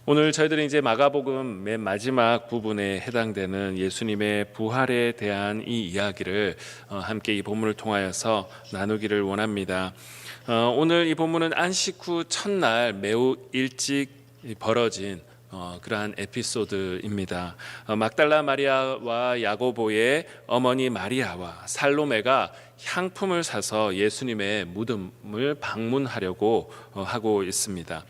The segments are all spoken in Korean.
오늘 저희들이 이제 마가복음 맨 마지막 부분에 해당되는 예수님의 부활에 대한 이 이야기를 함께 이 본문을 통하여서 나누기를 원합니다. 오늘 이 본문은 안식 후 첫날 매우 일찍 벌어진 그러한 에피소드입니다. 막달라 마리아와 야고보의 어머니 마리아와 살로메가 향품을 사서 예수님의 무덤을 방문하려고 하고 있습니다.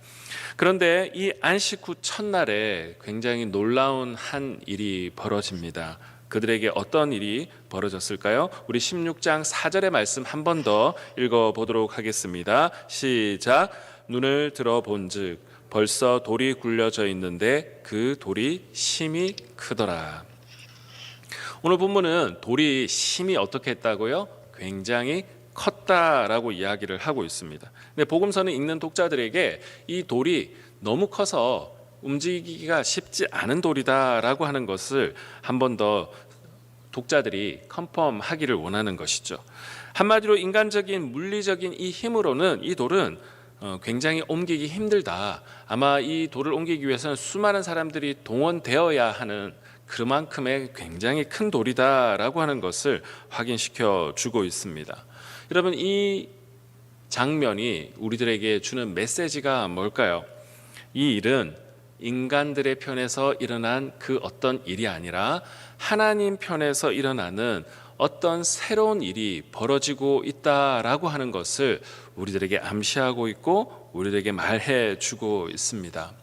그런데 이 안식 후 첫날에 굉장히 놀라운 한 일이 벌어집니다. 그들에게 어떤 일이 벌어졌을까요? 우리 16장 4절의 말씀 한 번 더 읽어보도록 하겠습니다. 시작. 눈을 들어본즉 벌써 돌이 굴려져 있는데 그 돌이 심히 크더라. 오늘 본문은 돌이 심히 어떻게 했다고요? 굉장히 컸다라고 이야기를 하고 있습니다. 근데 복음서는 읽는 독자들에게 이 돌이 너무 커서 움직이기가 쉽지 않은 돌이다라고 하는 것을 한 번 더 독자들이 컨펌하기를 원하는 것이죠. 한마디로 인간적인 물리적인 이 힘으로는 이 돌은 굉장히 옮기기 힘들다. 아마 이 돌을 옮기기 위해서는 수많은 사람들이 동원되어야 하는 그만큼의 굉장히 큰 돌이다라고 하는 것을 확인시켜 주고 있습니다. 여러분, 이 장면이 우리들에게 주는 메시지가 뭘까요? 이 일은 인간들의 편에서 일어난 그 어떤 일이 아니라 하나님 편에서 일어나는 어떤 새로운 일이 벌어지고 있다라고 하는 것을 우리들에게 암시하고 있고 우리들에게 말해 주고 있습니다.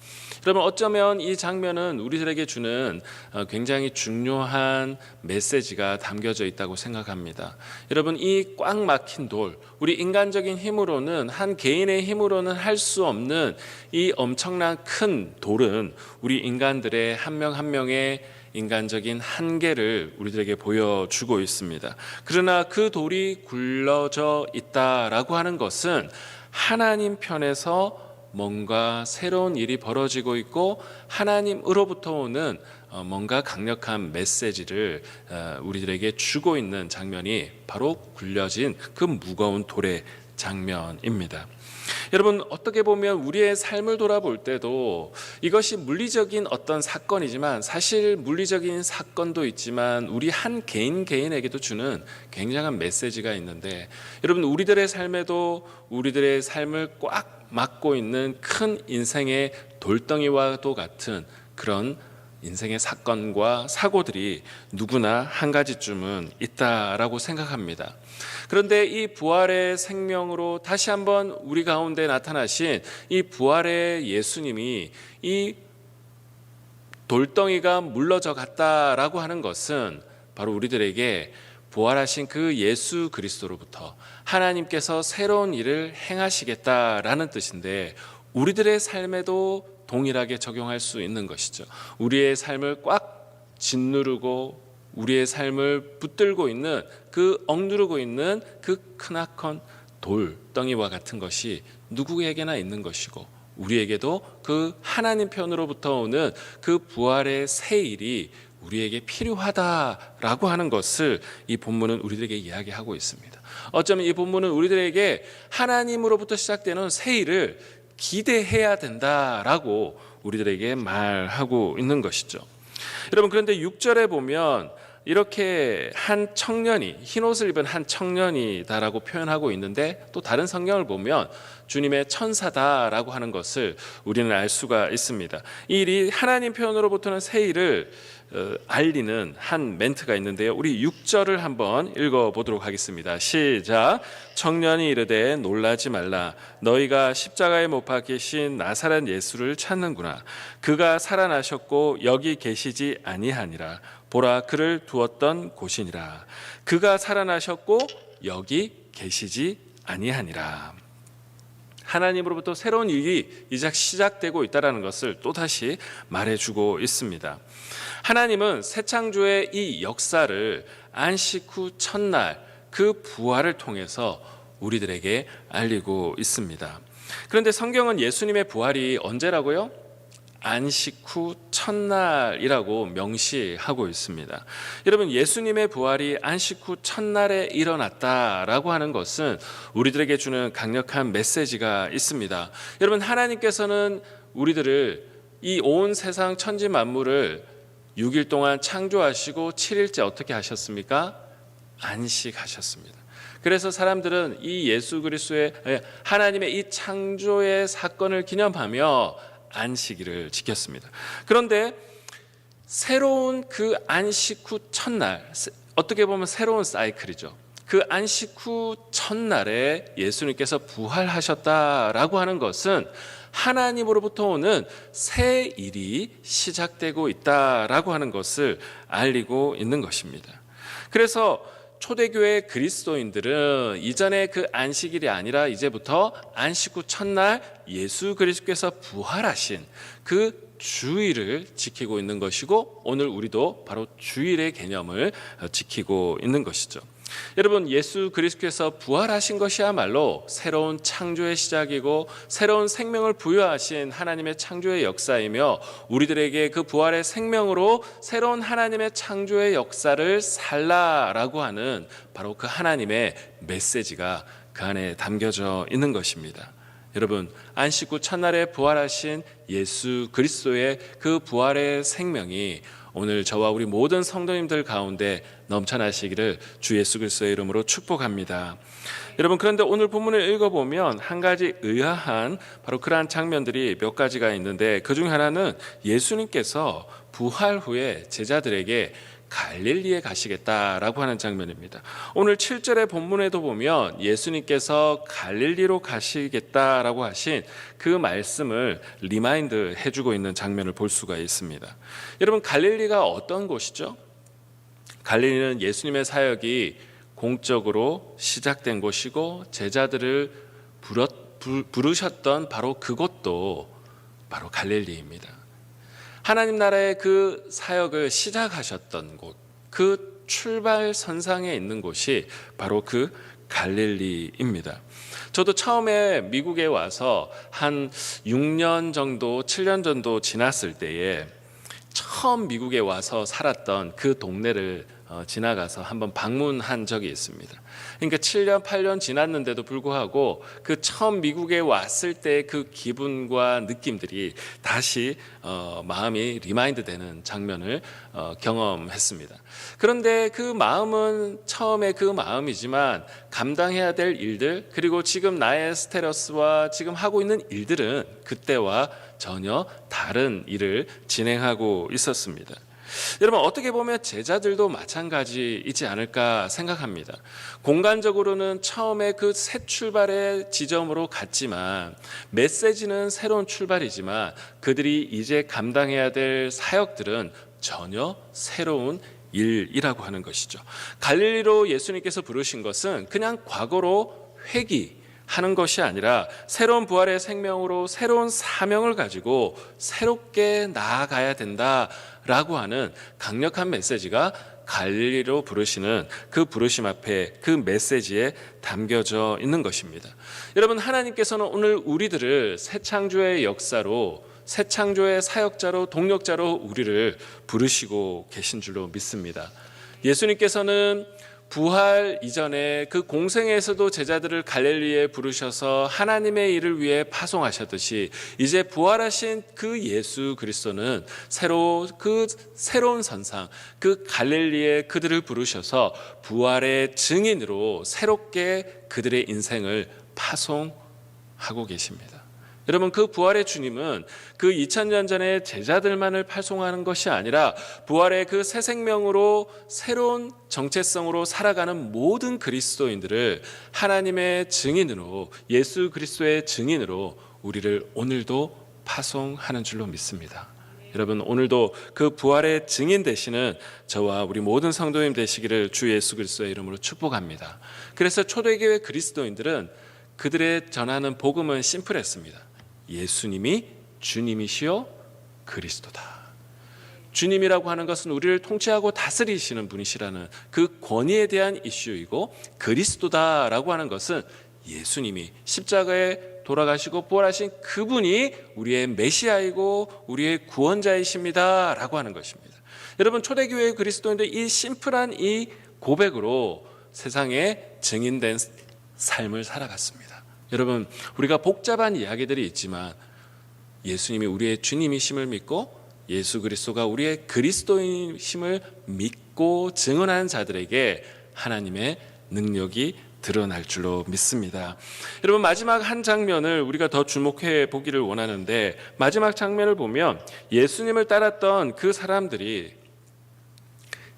여러분, 어쩌면 이 장면은 우리들에게 주는 굉장히 중요한 메시지가 담겨져 있다고 생각합니다. 여러분, 이 꽉 막힌 돌, 우리 인간적인 힘으로는, 한 개인의 힘으로는 할 수 없는 이 엄청난 큰 돌은 우리 인간들의 한 명 한 명의 인간적인 한계를 우리들에게 보여주고 있습니다. 그러나 그 돌이 굴러져 있다라고 하는 것은 하나님 편에서 뭔가 새로운 일이 벌어지고 있고 하나님으로부터 오는 뭔가 강력한 메시지를 우리들에게 주고 있는 장면이 바로 굴려진 그 무거운 돌의 장면입니다. 여러분, 어떻게 보면 우리의 삶을 돌아볼 때도 이것이 물리적인 어떤 사건이지만 사실 물리적인 사건도 있지만 우리 한 개인에게도 주는 굉장한 메시지가 있는데, 여러분, 우리들의 삶에도 우리들의 삶을 꽉 막고 있는 큰 인생의 돌덩이와도 같은 그런 인생의 사건과 사고들이 누구나 한 가지쯤은 있다라고 생각합니다. 그런데 이 부활의 생명으로 다시 한번 우리 가운데 나타나신 이 부활의 예수님이 이 돌덩이가 물러져 갔다라고 하는 것은 바로 우리들에게 부활하신 그 예수 그리스도로부터 하나님께서 새로운 일을 행하시겠다라는 뜻인데, 우리들의 삶에도 동일하게 적용할 수 있는 것이죠. 우리의 삶을 꽉 짓누르고 우리의 삶을 붙들고 있는 그 억누르고 있는 그 크나큰 돌덩이와 같은 것이 누구에게나 있는 것이고, 우리에게도 그 하나님 편으로부터 오는 그 부활의 새 일이 우리에게 필요하다라고 하는 것을 이 본문은 우리들에게 이야기하고 있습니다. 어쩌면 이 본문은 우리들에게 하나님으로부터 시작되는 새 일을 기대해야 된다라고 우리들에게 말하고 있는 것이죠. 여러분, 그런데 6절에 보면 이렇게 한 청년이, 흰옷을 입은 한 청년이다라고 표현하고 있는데, 또 다른 성경을 보면 주님의 천사다라고 하는 것을 우리는 알 수가 있습니다. 이 일이 하나님 편으로부터는 새 일을 알리는 한 멘트가 있는데요, 우리 6절을 한번 읽어보도록 하겠습니다. 시작. 청년이 이르되 놀라지 말라. 너희가 십자가에 못 박히신 나사렛 예수를 찾는구나. 그가 살아나셨고 여기 계시지 아니하니라. 보라, 그를 두었던 곳이니라. 그가 살아나셨고 여기 계시지 아니하니라. 하나님으로부터 새로운 일이 이제 시작되고 있다는 것을 또다시 말해주고 있습니다. 하나님은 새 창조의 이 역사를 안식 후 첫날 그 부활을 통해서 우리들에게 알리고 있습니다. 그런데 성경은 예수님의 부활이 언제라고요? 안식 후 첫날이라고 명시하고 있습니다. 여러분, 예수님의 부활이 안식 후 첫날에 일어났다라고 하는 것은 우리들에게 주는 강력한 메시지가 있습니다. 여러분, 하나님께서는 우리들을 이 온 세상 천지 만물을 6일 동안 창조하시고 7일째 어떻게 하셨습니까? 안식하셨습니다. 그래서 사람들은 이 예수 그리스도의 하나님의 이 창조의 사건을 기념하며 안식일을 지켰습니다. 그런데 새로운 그 안식 후 첫날, 어떻게 보면 새로운 사이클이죠. 그 안식 후 첫날에 예수님께서 부활하셨다라고 하는 것은 하나님으로부터 오는 새 일이 시작되고 있다라고 하는 것을 알리고 있는 것입니다. 그래서 초대교회 그리스도인들은 이전에 그 안식일이 아니라 이제부터 안식 후 첫날 예수 그리스도께서 부활하신 그 주일을 지키고 있는 것이고, 오늘 우리도 바로 주일의 개념을 지키고 있는 것이죠. 여러분, 예수 그리스도께서 부활하신 것이야말로 새로운 창조의 시작이고 새로운 생명을 부여하신 하나님의 창조의 역사이며, 우리들에게 그 부활의 생명으로 새로운 하나님의 창조의 역사를 살라라고 하는 바로 그 하나님의 메시지가 그 안에 담겨져 있는 것입니다. 여러분, 안식 후 첫날에 부활하신 예수 그리스도의 그 부활의 생명이 오늘 저와 우리 모든 성도님들 가운데 넘쳐나시기를 주 예수 그리스도의 이름으로 축복합니다. 여러분, 그런데 오늘 본문을 읽어보면 한 가지 의아한 바로 그러한 장면들이 몇 가지가 있는데, 그중 하나는 예수님께서 부활 후에 제자들에게 갈릴리에 가시겠다라고 하는 장면입니다. 오늘 7절의 본문에도 보면 예수님께서 갈릴리로 가시겠다라고 하신 그 말씀을 리마인드 해주고 있는 장면을 볼 수가 있습니다. 여러분, 갈릴리가 어떤 곳이죠? 갈릴리는 예수님의 사역이 공적으로 시작된 곳이고, 제자들을 부르셨던 바로 그곳도 바로 갈릴리입니다. 하나님 나라의 그 사역을 시작하셨던 곳, 그 출발선상에 있는 곳이 바로 그 갈릴리입니다. 저도 처음에 미국에 와서 한 6년 정도, 7년 정도 지났을 때에 처음 미국에 와서 살았던 그 동네를 지나가서 한번 방문한 적이 있습니다. 그러니까 7년, 8년 지났는데도 불구하고 그 처음 미국에 왔을 때 그 기분과 느낌들이 다시 마음이 리마인드 되는 장면을 경험했습니다. 그런데 그 마음은 처음에 그 마음이지만 감당해야 될 일들, 그리고 지금 나의 스테러스와 지금 하고 있는 일들은 그때와 전혀 다른 일을 진행하고 있었습니다. 여러분, 어떻게 보면 제자들도 마찬가지이지 않을까 생각합니다. 공간적으로는 처음에 그 새 출발의 지점으로 갔지만, 메시지는 새로운 출발이지만 그들이 이제 감당해야 될 사역들은 전혀 새로운 일이라고 하는 것이죠. 갈릴리로 예수님께서 부르신 것은 그냥 과거로 회귀하는 것이 아니라 새로운 부활의 생명으로 새로운 사명을 가지고 새롭게 나아가야 된다라고 하는 강력한 메시지가 갈릴리로 부르시는 그 부르심 앞에 그 메시지에 담겨져 있는 것입니다. 여러분, 하나님께서는 오늘 우리들을 새 창조의 역사로, 새 창조의 사역자로, 동력자로 우리를 부르시고 계신 줄로 믿습니다. 예수님께서는 부활 이전에 그 공생에서도 제자들을 갈릴리에 부르셔서 하나님의 일을 위해 파송하셨듯이, 이제 부활하신 그 예수 그리스도는 새로운 선상, 그 갈릴리에 그들을 부르셔서 부활의 증인으로 새롭게 그들의 인생을 파송하고 계십니다. 여러분, 그 부활의 주님은 그 2000년 전에 제자들만을 파송하는 것이 아니라 부활의 그 새 생명으로 새로운 정체성으로 살아가는 모든 그리스도인들을 하나님의 증인으로, 예수 그리스도의 증인으로 우리를 오늘도 파송하는 줄로 믿습니다. 여러분, 오늘도 그 부활의 증인 되시는 저와 우리 모든 성도님 되시기를 주 예수 그리스도의 이름으로 축복합니다. 그래서 초대교회 그리스도인들은 그들의 전하는 복음은 심플했습니다. 예수님이 주님이시요 그리스도다. 주님이라고 하는 것은 우리를 통치하고 다스리시는 분이시라는 그 권위에 대한 이슈이고, 그리스도다라고 하는 것은 예수님이 십자가에 돌아가시고 부활하신 그분이 우리의 메시아이고 우리의 구원자이십니다 라고 하는 것입니다. 여러분, 초대교회의 그리스도인들 이 심플한 이 고백으로 세상에 증인된 삶을 살아갔습니다. 여러분, 우리가 복잡한 이야기들이 있지만 예수님이 우리의 주님이심을 믿고 예수 그리스도가 우리의 그리스도이심을 믿고 증언하는 자들에게 하나님의 능력이 드러날 줄로 믿습니다. 여러분, 마지막 한 장면을 우리가 더 주목해 보기를 원하는데, 마지막 장면을 보면 예수님을 따랐던 그 사람들이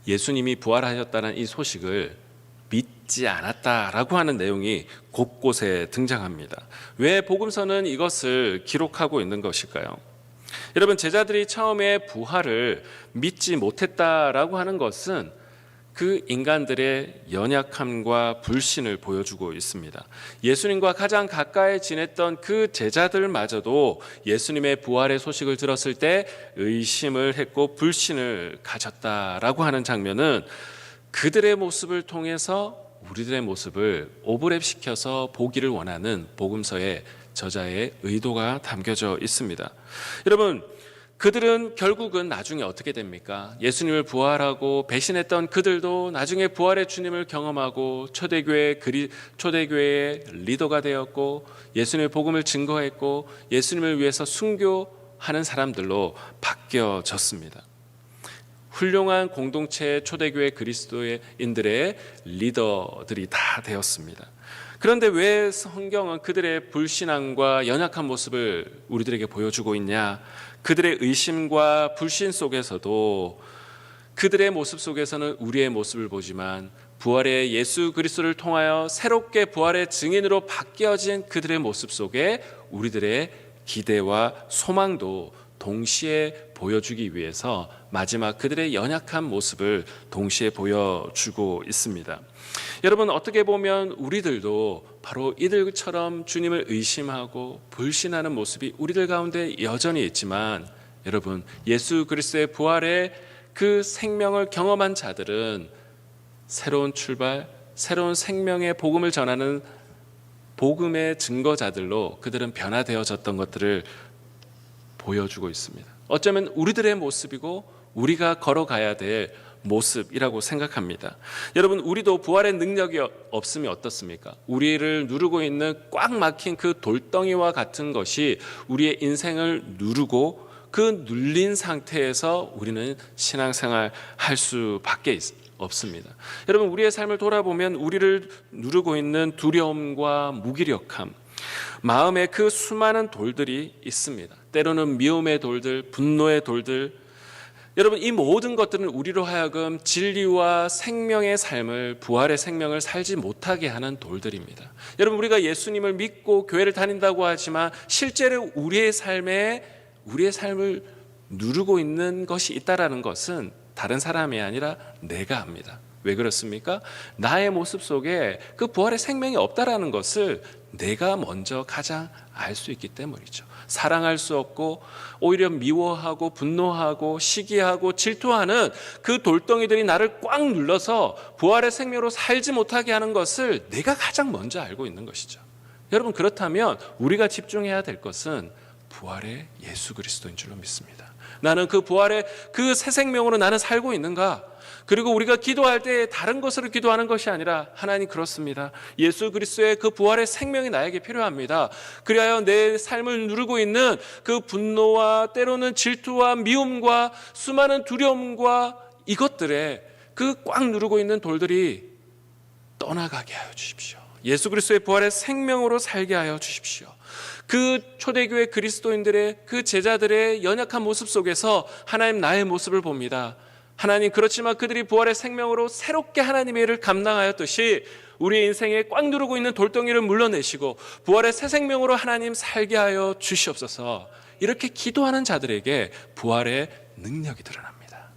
예수님이 부활하셨다는 이 소식을 믿지 않았다라고 하는 내용이 곳곳에 등장합니다. 왜 복음서는 이것을 기록하고 있는 것일까요? 여러분, 제자들이 처음에 부활을 믿지 못했다라고 하는 것은 그 인간들의 연약함과 불신을 보여주고 있습니다. 예수님과 가장 가까이 지냈던 그 제자들마저도 예수님의 부활의 소식을 들었을 때 의심을 했고 불신을 가졌다라고 하는 장면은 그들의 모습을 통해서 우리들의 모습을 오버랩시켜서 보기를 원하는 복음서의 저자의 의도가 담겨져 있습니다. 여러분, 그들은 결국은 나중에 어떻게 됩니까? 예수님을 부활하고 배신했던 그들도 나중에 부활의 주님을 경험하고 초대교회의 리더가 되었고 예수님의 복음을 증거했고 예수님을 위해서 순교하는 사람들로 바뀌어졌습니다. 훌륭한 공동체 초대교회 그리스도인들의 리더들이 다 되었습니다. 그런데 왜 성경은 그들의 불신앙과 연약한 모습을 우리들에게 보여주고 있냐? 그들의 의심과 불신 속에서도 그들의 모습 속에서는 우리의 모습을 보지만 부활의 예수 그리스도를 통하여 새롭게 부활의 증인으로 바뀌어진 그들의 모습 속에 우리들의 기대와 소망도 동시에 보여주기 위해서 마지막 그들의 연약한 모습을 동시에 보여주고 있습니다. 여러분, 어떻게 보면 우리들도 바로 이들처럼 주님을 의심하고 불신하는 모습이 우리들 가운데 여전히 있지만, 여러분, 예수 그리스도의 부활의 그 생명을 경험한 자들은 새로운 출발, 새로운 생명의 복음을 전하는 복음의 증거자들로 그들은 변화되어졌던 것들을 보여주고 있습니다. 어쩌면 우리들의 모습이고 우리가 걸어가야 될 모습이라고 생각합니다. 여러분, 우리도 부활의 능력이 없으면 어떻습니까? 우리를 누르고 있는 꽉 막힌 그 돌덩이와 같은 것이 우리의 인생을 누르고 그 눌린 상태에서 우리는 신앙생활 할 수밖에 없습니다. 여러분, 우리의 삶을 돌아보면 우리를 누르고 있는 두려움과 무기력함, 마음에 그 수많은 돌들이 있습니다. 때로는 미움의 돌들, 분노의 돌들. 여러분, 이 모든 것들은 우리로 하여금 진리와 생명의 삶을, 부활의 생명을 살지 못하게 하는 돌들입니다. 여러분, 우리가 예수님을 믿고 교회를 다닌다고 하지만 실제로 우리의 삶을 누르고 있는 것이 있다라는 것은 다른 사람이 아니라 내가 합니다. 왜 그렇습니까? 나의 모습 속에 그 부활의 생명이 없다라는 것을 내가 먼저 가장 알 수 있기 때문이죠. 사랑할 수 없고 오히려 미워하고 분노하고 시기하고 질투하는 그 돌덩이들이 나를 꽉 눌러서 부활의 생명으로 살지 못하게 하는 것을 내가 가장 먼저 알고 있는 것이죠. 여러분, 그렇다면 우리가 집중해야 될 것은 부활의 예수 그리스도인 줄로 믿습니다. 나는 그 부활의 그 새 생명으로 나는 살고 있는가? 그리고 우리가 기도할 때 다른 것으로 기도하는 것이 아니라, 하나님, 그렇습니다. 예수 그리스도의 그 부활의 생명이 나에게 필요합니다. 그리하여 내 삶을 누르고 있는 그 분노와 때로는 질투와 미움과 수많은 두려움과 이것들에 그 꽉 누르고 있는 돌들이 떠나가게 하여 주십시오. 예수 그리스도의 부활의 생명으로 살게 하여 주십시오. 그 초대교회 그리스도인들의 그 제자들의 연약한 모습 속에서 하나님, 나의 모습을 봅니다. 하나님, 그렇지만 그들이 부활의 생명으로 새롭게 하나님의 일을 감당하였듯이 우리의 인생에 꽉 누르고 있는 돌덩이를 물러내시고 부활의 새 생명으로 하나님 살게 하여 주시옵소서. 이렇게 기도하는 자들에게 부활의 능력이 드러납니다.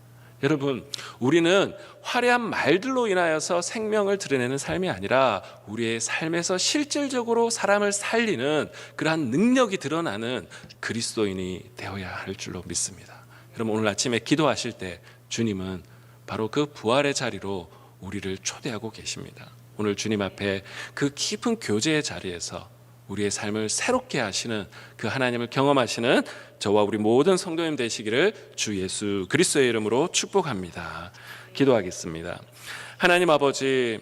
여러분, 우리는 화려한 말들로 인하여서 생명을 드러내는 삶이 아니라 우리의 삶에서 실질적으로 사람을 살리는 그러한 능력이 드러나는 그리스도인이 되어야 할 줄로 믿습니다. 여러분, 오늘 아침에 기도하실 때 주님은 바로 그 부활의 자리로 우리를 초대하고 계십니다. 오늘 주님 앞에 그 깊은 교제의 자리에서 우리의 삶을 새롭게 하시는 그 하나님을 경험하시는 저와 우리 모든 성도님 되시기를 주 예수 그리스도의 이름으로 축복합니다. 기도하겠습니다. 하나님 아버지,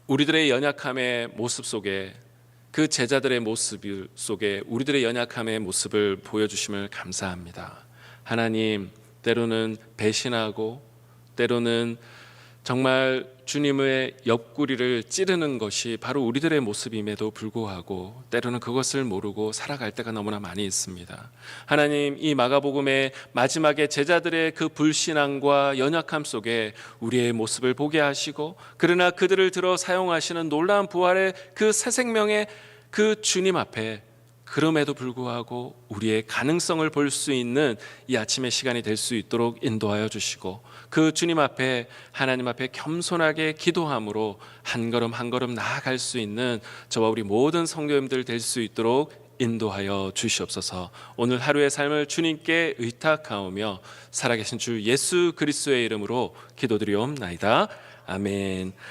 우리들의 연약함의 모습 속에 그 제자들의 모습 속에 우리들의 연약함의 모습을 보여주심을 감사합니다. 하나님, 때로는 배신하고 때로는 정말 주님의 옆구리를 찌르는 것이 바로 우리들의 모습임에도 불구하고 때로는 그것을 모르고 살아갈 때가 너무나 많이 있습니다. 하나님, 이 마가복음의 마지막에 제자들의 그 불신앙과 연약함 속에 우리의 모습을 보게 하시고, 그러나 그들을 들어 사용하시는 놀라운 부활의 그 새 생명의 그 주님 앞에 그럼에도 불구하고 우리의 가능성을 볼 수 있는 이 아침의 시간이 될 수 있도록 인도하여 주시고, 그 주님 앞에, 하나님 앞에 겸손하게 기도함으로 한 걸음 한 걸음 나아갈 수 있는 저와 우리 모든 성도님들 될 수 있도록 인도하여 주시옵소서. 오늘 하루의 삶을 주님께 의탁하오며 살아계신 주 예수 그리스도의 이름으로 기도드리옵나이다. 아멘.